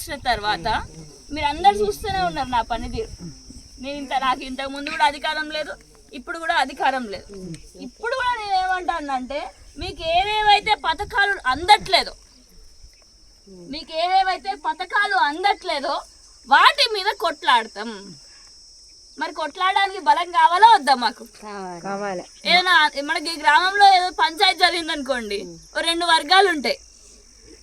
చేసిన తర్వాత మీరు అందరు చూస్తూనే ఉన్నారు నా పనితీరు. నాకు ఇంతకు ముందు కూడా అధికారం లేదు, ఇప్పుడు కూడా అధికారం లేదు. ఇప్పుడు కూడా నేను ఏమంటానంటే మీకు ఏవేవైతే పథకాలు అందట్లేదో వాటి మీద కొట్లాడతాం. మరి కొట్లాడడానికి బలం కావాలా వద్దా? మాకు కావాలి. ఏదైనా మనకి గ్రామంలో ఏదో పంచాయతీ జరిగింది అనుకోండి, 2 వర్గాలు ఉంటాయి.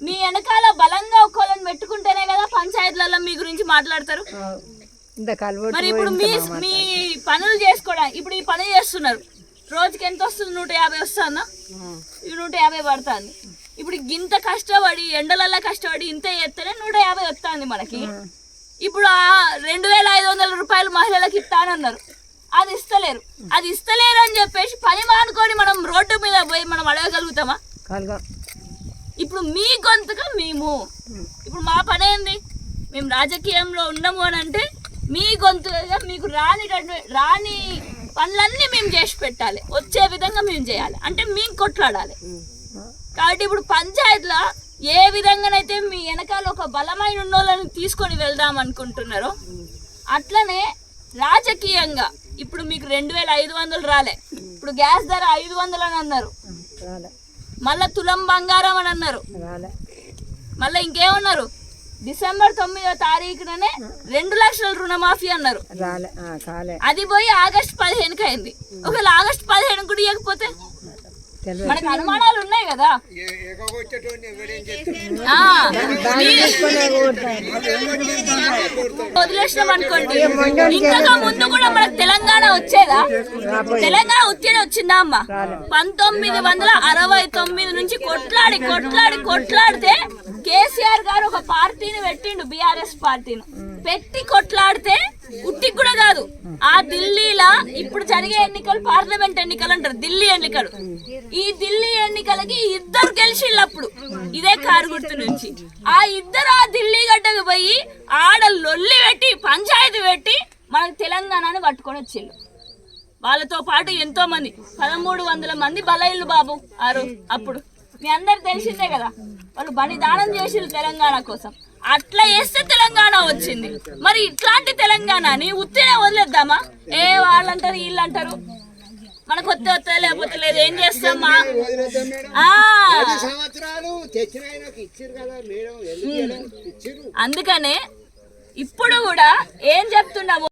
మీ వెనకాల బలంగా ఒక్కోళ్ళని పెట్టుకుంటేనే కదా పంచాయతీలలో మీ గురించి మాట్లాడతారు. మరి ఇప్పుడు మీ పనులు చేసుకోవడానికి ఇప్పుడు ఈ పని చేస్తున్నారు, రోజుకి ఎంత వస్తుంది? 150 వస్తుందా? 150 పడుతుంది. ఇప్పుడు ఇంత కష్టపడి ఎండలల్లో కష్టపడి ఇంత చేస్తేనే 150 వస్తుంది మనకి. ఇప్పుడు 2500 రూపాయలు మహిళలకు ఇస్తానన్నారు, అది ఇస్తలేరు అని చెప్పేసి పని మానుకొని మనం రోడ్డు మీద పోయి మనం అడగగలుగుతామా? ఇప్పుడు మీ గొంతుగా మేము, ఇప్పుడు మా పని ఏంది? మేము రాజకీయంలో ఉన్నాము అని అంటే మీ గొంతుగా మీకు రాని పనులన్నీ మేము చేసి పెట్టాలి, వచ్చే విధంగా మేము చేయాలి, అంటే మేము కొట్లాడాలి. కాబట్టి ఇప్పుడు పంచాయతీలో ఏ విధంగానైతే మీ వెనకాల ఒక బలమైన ఉన్నోళ్ళని తీసుకొని వెళ్దాం అనుకుంటున్నారో అట్లనే రాజకీయంగా ఇప్పుడు మీకు 2500 రాలే, ఇప్పుడు గ్యాస్ ధర 500 అని అన్నారు, మళ్ళా తులం బంగారం అని అన్నారు, మళ్ళీ ఇంకేమన్నారు? డిసెంబర్ 9వ తారీఖుననే 2 లక్షల రుణమాఫీ అన్నారు, అది పోయి ఆగస్టు 15కి అయింది. ఒకవేళ ఆగస్టు 15 కూడా ఇవ్వకపోతే మనకు అనుమానాలు ఉన్నాయి కదా. వదిలేసినాం అనుకోండి, ఇంకా ముందు కూడా మనకు తెలంగాణ వచ్చేదా? తెలంగాణ వచ్చిందా అమ్మ? 1969 నుంచి కొట్లాడితే కేసీఆర్ గారు ఒక పార్టీని పెట్టిండు, బీఆర్ఎస్ పార్టీని పెట్టి కొట్లాడితే ఉట్టికి కూడా కాదు. ఆ ఢిల్లీలో ఇప్పుడు జరిగే ఎన్నికలు పార్లమెంట్ ఎన్నికలు అంటారు, ఢిల్లీ ఎన్నికలు. ఈ ఢిల్లీ ఎన్నికలకి 2 గెలిచిళ్ళు అప్పుడు ఇదే కారు గుర్తు నుంచి. ఆ 2 ఆ ఢిల్లీ గడ్డకు పోయి ఆడ లొల్లి పెట్టి పంచాయతీ పెట్టి మనకు తెలంగాణని పట్టుకొని వచ్చిళ్ళు. వాళ్ళతో పాటు ఎంతో మంది 1300 మంది బలైళ్ళు బాబు అప్పుడు మీ అందరు తెలిసిందే కదా. వాళ్ళు బలిదానం చేసిళ్ళు తెలంగాణ కోసం. అట్లా చేస్తే తెలంగాణ వచ్చింది. మరి ఇట్లాంటి తెలంగాణని ఉత్తినే వదిలేద్దామా? వాళ్ళంటారు వీళ్ళంటారు, మనకు వస్తే లేకపోతే లేదు, ఏం చేస్తామా? అందుకనే ఇప్పుడు కూడా ఏం చెప్తున్నాము?